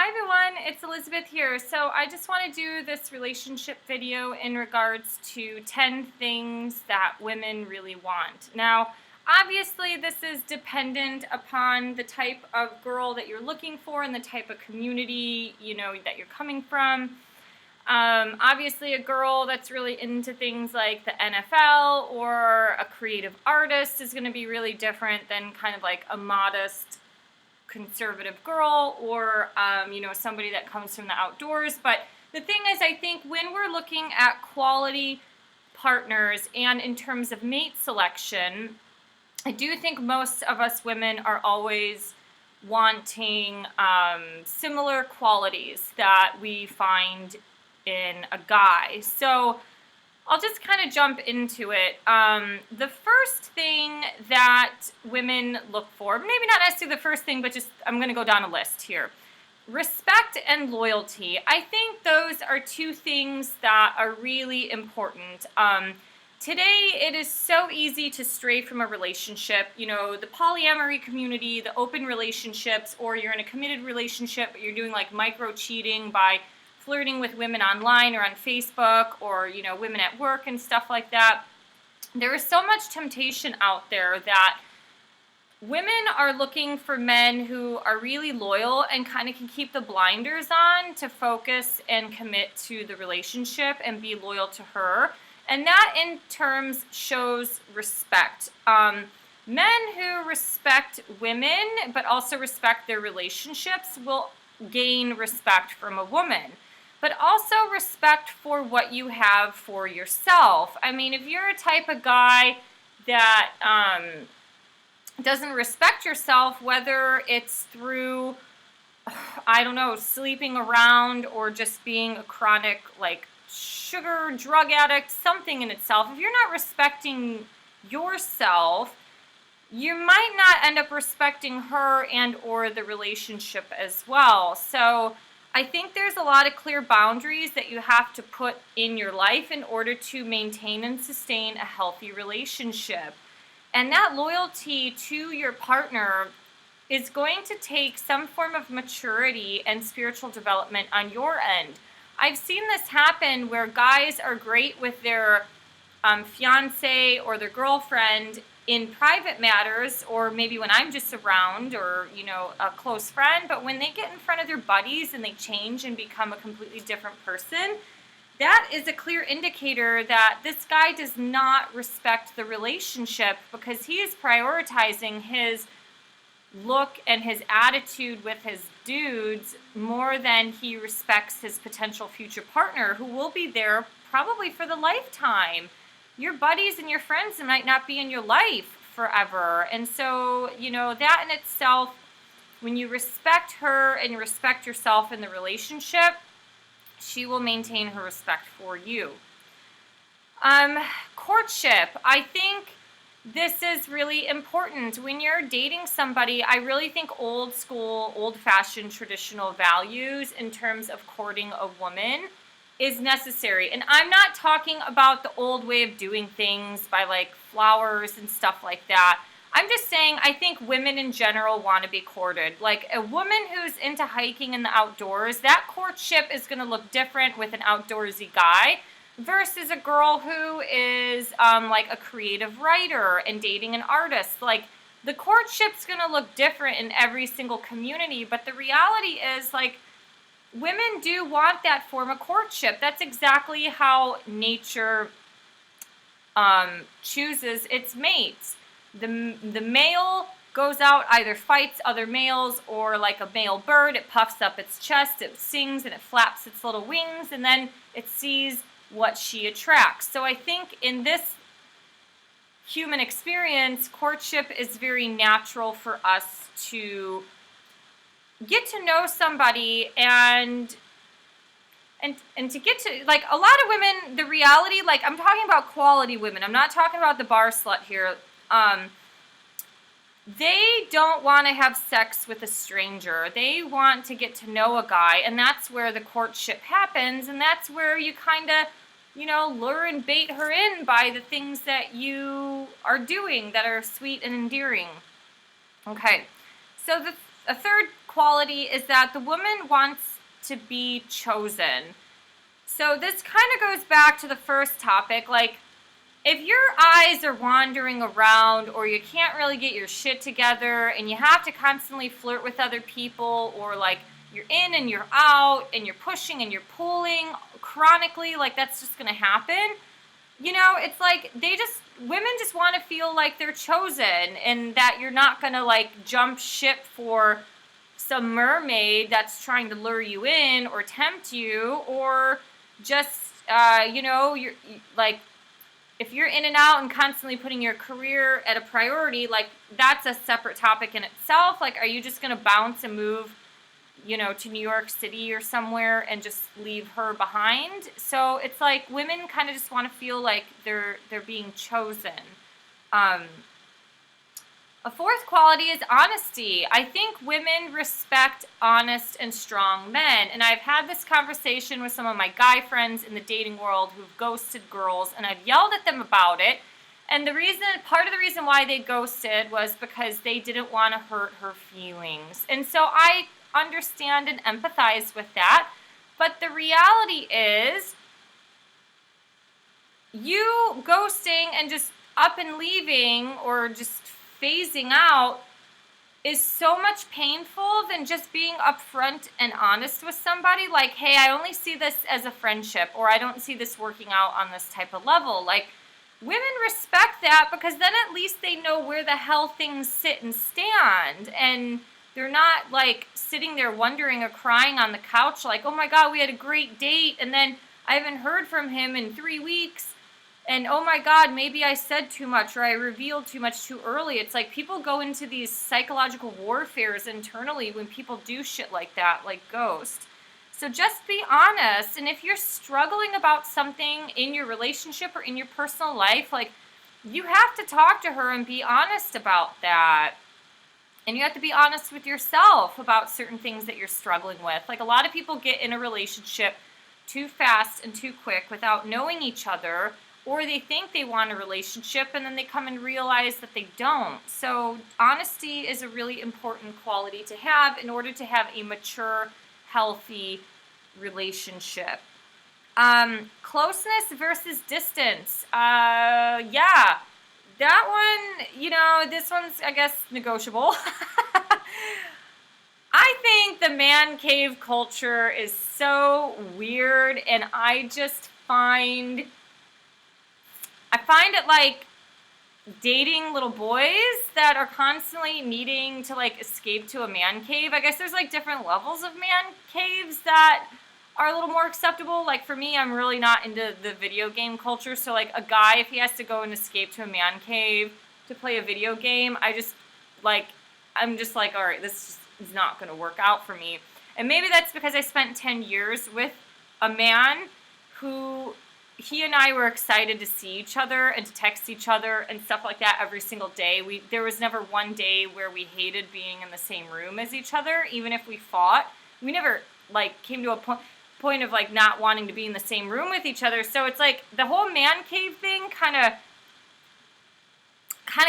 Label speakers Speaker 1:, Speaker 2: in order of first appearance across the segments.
Speaker 1: Hi everyone, it's Elizabeth here. So I just want to do this relationship video in regards to 10 things that women really want. Now, obviously this is dependent upon the type of girl that you're looking for and the type of community, that you're coming from. Obviously a girl that's really into things like the NFL or a creative artist is going to be really different than kind of like a modest conservative girl or somebody that comes from the outdoors. But the thing is, I think when we're looking at quality partners and in terms of mate selection, I do think most of us women are always wanting similar qualities that we find in a guy. So I'll just kind of jump into it. The first thing that women look for, maybe not necessarily the first thing, but just I'm going to go down a list here. Respect and loyalty. I think those are two things that are really important. Today, it is so easy to stray from a relationship. The polyamory community, the open relationships, or you're in a committed relationship, but you're doing like micro cheating by flirting with women online or on Facebook or, women at work and stuff like that. There is so much temptation out there that women are looking for men who are really loyal and kind of can keep the blinders on to focus and commit to the relationship and be loyal to her. And that in terms shows respect. Men who respect women but also respect their relationships will gain respect from a woman, but also respect for what you have for yourself. I mean, if you're a type of guy that doesn't respect yourself, whether it's through, I don't know, sleeping around or just being a chronic, like, sugar drug addict, something in itself, if you're not respecting yourself, you might not end up respecting her and or the relationship as well. So I think there's a lot of clear boundaries that you have to put in your life in order to maintain and sustain a healthy relationship. And that loyalty to your partner is going to take some form of maturity and spiritual development on your end. I've seen this happen where guys are great with their fiance or their girlfriend in private matters, or maybe when I'm just around, or a close friend, but when they get in front of their buddies and they change and become a completely different person, that is a clear indicator that this guy does not respect the relationship, because he is prioritizing his look and his attitude with his dudes more than he respects his potential future partner, who will be there probably for the lifetime. Your buddies and your friends might not be in your life forever. And so, that in itself, when you respect her and respect yourself in the relationship, she will maintain her respect for you. Courtship. I think this is really important. When you're dating somebody, I really think old school, old-fashioned, traditional values in terms of courting a woman is necessary. And I'm not talking about the old way of doing things by like flowers and stuff like that. I'm just saying I think women in general want to be courted. Like a woman who's into hiking in the outdoors, that courtship is going to look different with an outdoorsy guy versus a girl who is like a creative writer and dating an artist. Like the courtship's going to look different in every single community, but the reality is like women do want that form of courtship. That's exactly how nature chooses its mates. The male goes out, either fights other males, or like a male bird, it puffs up its chest, it sings, and it flaps its little wings, and then it sees what she attracts. So I think in this human experience, courtship is very natural for us to get to know somebody and to get to, like, a lot of women, the reality, like, I'm talking about quality women. I'm not talking about the bar slut here. They don't want to have sex with a stranger. They want to get to know a guy, and that's where the courtship happens, and that's where you kind of, lure and bait her in by the things that you are doing that are sweet and endearing. Okay, so a third quality is that the woman wants to be chosen. So this kind of goes back to the first topic, like, if your eyes are wandering around or you can't really get your shit together and you have to constantly flirt with other people, or like you're in and you're out and you're pushing and you're pulling chronically, like that's just going to happen. You know, it's like women just want to feel like they're chosen and that you're not going to like jump ship for some mermaid that's trying to lure you in or tempt you, or just, you're like, if you're in and out and constantly putting your career at a priority, like that's a separate topic in itself. Like, are you just going to bounce and move, to New York City or somewhere and just leave her behind? So it's like women kind of just want to feel like they're being chosen. A fourth quality is honesty. I think women respect honest and strong men. And I've had this conversation with some of my guy friends in the dating world who've ghosted girls, and I've yelled at them about it. And part of the reason why they ghosted was because they didn't want to hurt her feelings. And so I understand and empathize with that. But the reality is, you ghosting and just up and leaving or just phasing out is so much painful than just being upfront and honest with somebody. Like, hey, I only see this as a friendship, or I don't see this working out on this type of level. Like, women respect that because then at least they know where the hell things sit and stand, and they're not like sitting there wondering or crying on the couch like, oh my God, we had a great date and then I haven't heard from him in 3 weeks. And oh my God, maybe I said too much or I revealed too much too early. It's like people go into these psychological warfares internally when people do shit like that, like ghost. So just be honest. And if you're struggling about something in your relationship or in your personal life, like, you have to talk to her and be honest about that. And you have to be honest with yourself about certain things that you're struggling with. Like, a lot of people get in a relationship too fast and too quick without knowing each other, or they think they want a relationship and then they come and realize that they don't. So honesty is a really important quality to have in order to have a mature, healthy relationship. Closeness versus distance. Yeah, that one, this one's, I guess, negotiable. I think the man cave culture is so weird, and I find it like dating little boys that are constantly needing to like escape to a man cave. I guess there's like different levels of man caves that are a little more acceptable. Like, for me, I'm really not into the video game culture. So like, a guy, if he has to go and escape to a man cave to play a video game, I'm just like, all right, this just is not going to work out for me. And maybe that's because I spent 10 years with a man who, he and I were excited to see each other and to text each other and stuff like that every single day. There was never one day where we hated being in the same room as each other, even if we fought. We never like came to a point of like not wanting to be in the same room with each other. So it's like the whole man cave thing kind of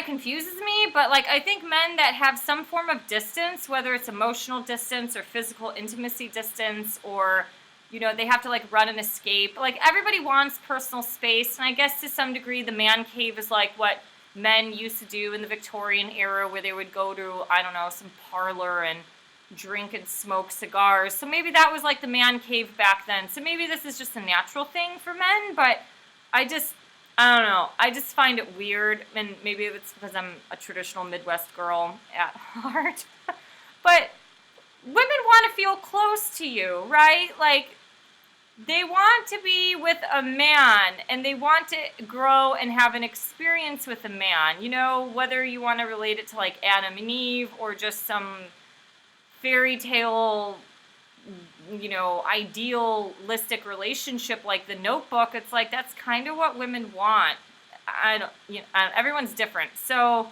Speaker 1: confuses me. But like, I think men that have some form of distance, whether it's emotional distance or physical intimacy distance, or they have to like run and escape. Like, everybody wants personal space. And I guess to some degree, the man cave is like what men used to do in the Victorian era, where they would go to, I don't know, some parlor and drink and smoke cigars. So maybe that was like the man cave back then. So maybe this is just a natural thing for men, but I don't know. I just find it weird. And maybe it's because I'm a traditional Midwest girl at heart. But women want to feel close to you, right? Like, they want to be with a man, and they want to grow and have an experience with a man. Whether you want to relate it to like Adam and Eve or just some fairy tale, idealistic relationship like The Notebook. It's like, that's kind of what women want. Everyone's different. So,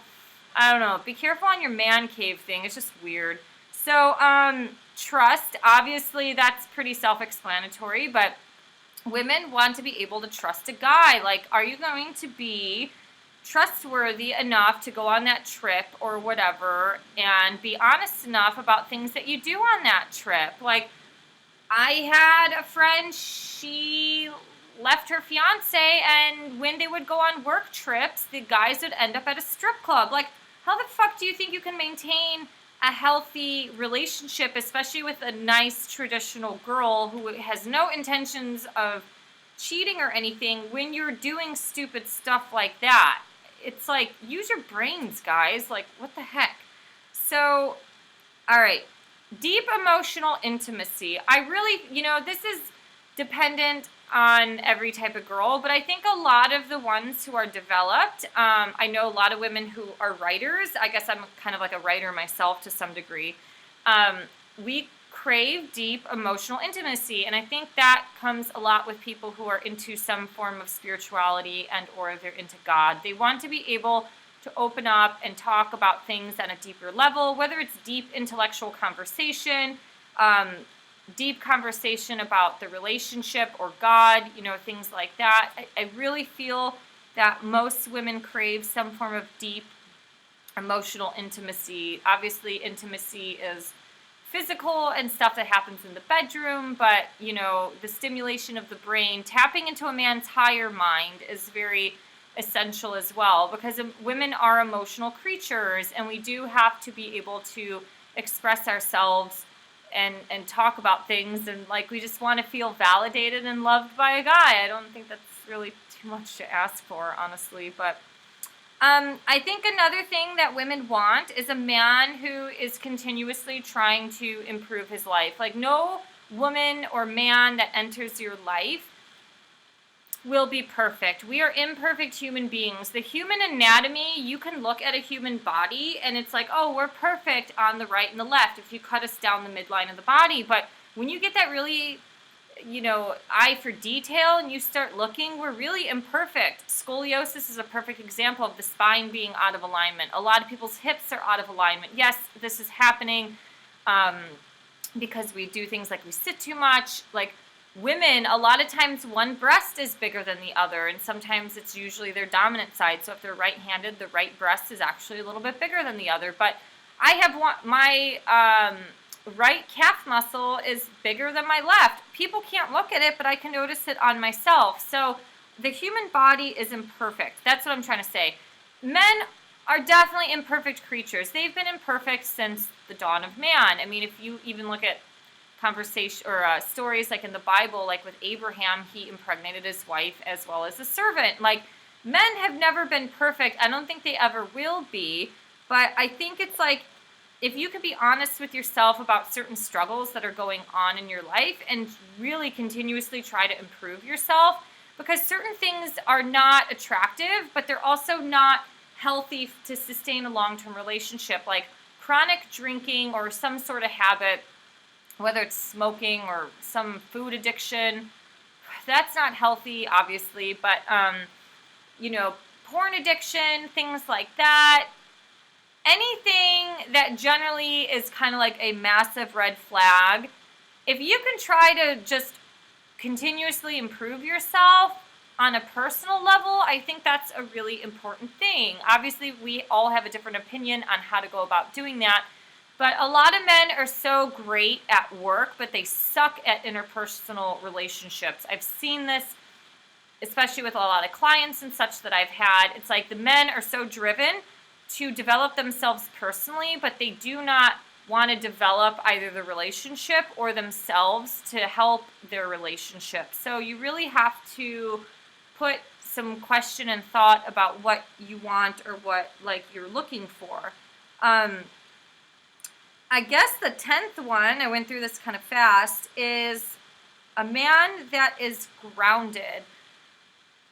Speaker 1: I don't know. Be careful on your man cave thing. It's just weird. So, trust, obviously that's pretty self-explanatory, but women want to be able to trust a guy. Like, are you going to be trustworthy enough to go on that trip or whatever, and be honest enough about things that you do on that trip. Like, I had a friend, she left her fiance, and when they would go on work trips, the guys would end up at a strip club. Like, how the fuck do you think you can maintain a healthy relationship, especially with a nice traditional girl who has no intentions of cheating or anything, when you're doing stupid stuff like that? It's like, use your brains, guys. Like, what the heck? So, all right. Deep emotional intimacy. I really, this is dependent on every type of girl, but I think a lot of the ones who are developed, I know a lot of women who are writers. I guess I'm kind of like a writer myself to some degree. We crave deep emotional intimacy, and I think that comes a lot with people who are into some form of spirituality and or they're into God. They want to be able to open up and talk about things on a deeper level, whether it's deep intellectual conversation, deep conversation about the relationship or God, things like that. I really feel that most women crave some form of deep emotional intimacy. Obviously, intimacy is physical and stuff that happens in the bedroom, but, the stimulation of the brain, tapping into a man's higher mind is very essential as well, because women are emotional creatures, and we do have to be able to express ourselves and talk about things, and like we just want to feel validated and loved by a guy. I don't think that's really too much to ask for, honestly, but I think another thing that women want is a man who is continuously trying to improve his life. Like, no woman or man that enters your life will be perfect. We are imperfect human beings. The human anatomy, you can look at a human body and it's like, oh, we're perfect on the right and the left if you cut us down the midline of the body. But when you get that really, eye for detail and you start looking, we're really imperfect. Scoliosis is a perfect example of the spine being out of alignment. A lot of people's hips are out of alignment. Yes, this is happening because we do things like we sit too much. Like, women, a lot of times one breast is bigger than the other, and sometimes it's usually their dominant side. So if they're right-handed, the right breast is actually a little bit bigger than the other. But I have my right calf muscle is bigger than my left. People can't look at it, but I can notice it on myself. So the human body is imperfect. That's what I'm trying to say. Men are definitely imperfect creatures. They've been imperfect since the dawn of man. I mean, if you even look at conversation or stories like in the Bible, like with Abraham, he impregnated his wife as well as a servant. Like, men have never been perfect. I don't think they ever will be, but I think it's like, if you could be honest with yourself about certain struggles that are going on in your life and really continuously try to improve yourself, because certain things are not attractive, but they're also not healthy to sustain a long-term relationship, like chronic drinking or some sort of habit, whether it's smoking or some food addiction. That's not healthy, obviously, but, porn addiction, things like that. Anything that generally is kind of like a massive red flag, if you can try to just continuously improve yourself on a personal level, I think that's a really important thing. Obviously, we all have a different opinion on how to go about doing that, but a lot of men are so great at work, but they suck at interpersonal relationships. I've seen this, especially with a lot of clients and such that I've had. It's like the men are so driven to develop themselves personally, but they do not want to develop either the relationship or themselves to help their relationship. So you really have to put some question and thought about what you want or what you're looking for. I guess the 10th one, I went through this kind of fast, is a man that is grounded.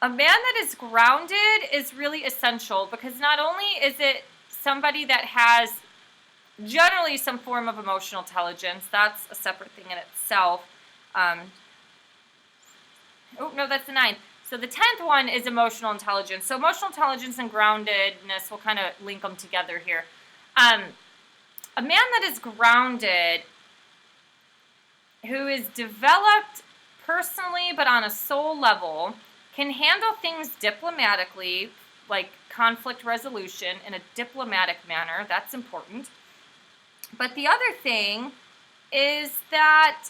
Speaker 1: A man that is grounded is really essential, because not only is it somebody that has generally some form of emotional intelligence, that's a separate thing in itself. That's the 9th. So the 10th one is emotional intelligence. So emotional intelligence and groundedness, we'll kind of link them together here. A man that is grounded, who is developed personally but on a soul level, can handle things diplomatically, like conflict resolution in a diplomatic manner. That's important. But the other thing is that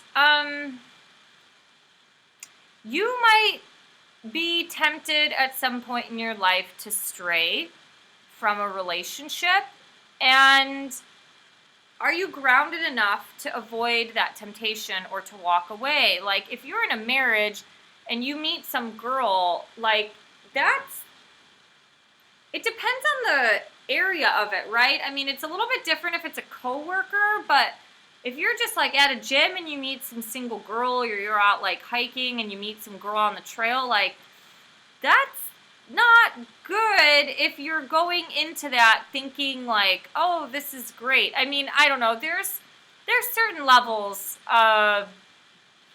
Speaker 1: you might be tempted at some point in your life to stray from a relationship. And are you grounded enough to avoid that temptation or to walk away? Like, if you're in a marriage and you meet some girl, like, it depends on the area of it, right? I mean, it's a little bit different if it's a coworker, but if you're just like at a gym and you meet some single girl, or you're out like hiking and you meet some girl on the trail, like, that's not good if you're going into that thinking like, oh, this is great. I mean, I don't know. There's certain levels of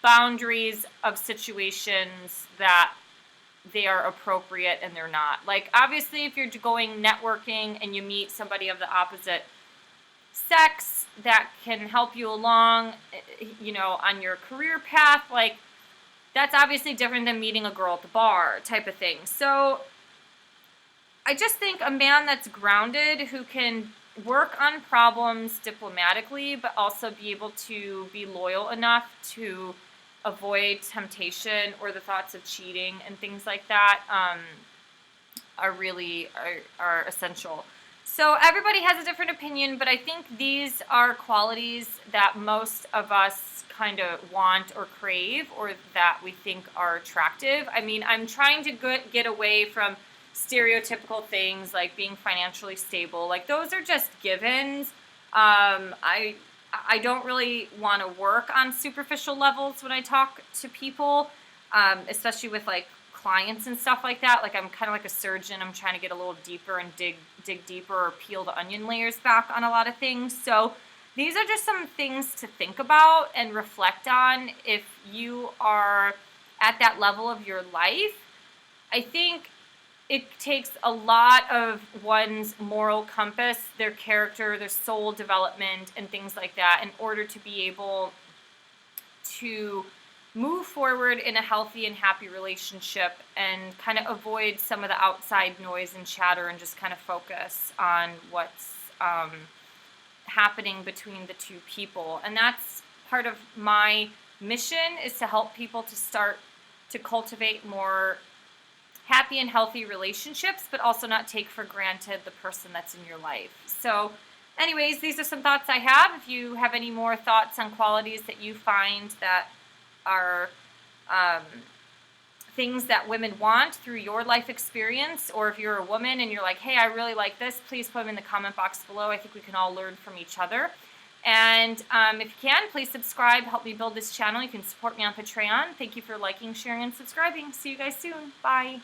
Speaker 1: boundaries of situations that they are appropriate and they're not. Like, obviously, if you're going networking and you meet somebody of the opposite sex that can help you along, you know, on your career path, like, that's obviously different than meeting a girl at the bar type of thing. So I just think a man that's grounded, who can work on problems diplomatically, but also be able to be loyal enough to avoid temptation or the thoughts of cheating and things like that, are essential. So everybody has a different opinion, but I think these are qualities that most of us kind of want or crave, or that we think are attractive. I mean, I'm trying to get away from stereotypical things like being financially stable. Like, those are just givens. I don't really want to work on superficial levels when I talk to people, especially with like clients and stuff like that. Like, I'm kind of like a surgeon. I'm trying to get a little deeper and dig deeper, or peel the onion layers back on a lot of things. So these are just some things to think about and reflect on if you are at that level of your life. I think it takes a lot of one's moral compass, their character, their soul development, and things like that in order to be able to move forward in a healthy and happy relationship and kind of avoid some of the outside noise and chatter and just kind of focus on what's happening between the two people. And that's part of my mission, is to help people to start to cultivate more happy and healthy relationships, but also not take for granted the person that's in your life. So anyways, these are some thoughts I have. If you have any more thoughts on qualities that you find that are things that women want through your life experience, or if you're a woman and you're like, hey, I really like this, please put them in the comment box below. I think we can all learn from each other. And if you can, please subscribe, help me build this channel. You can support me on Patreon. Thank you for liking, sharing, and subscribing. See you guys soon. Bye.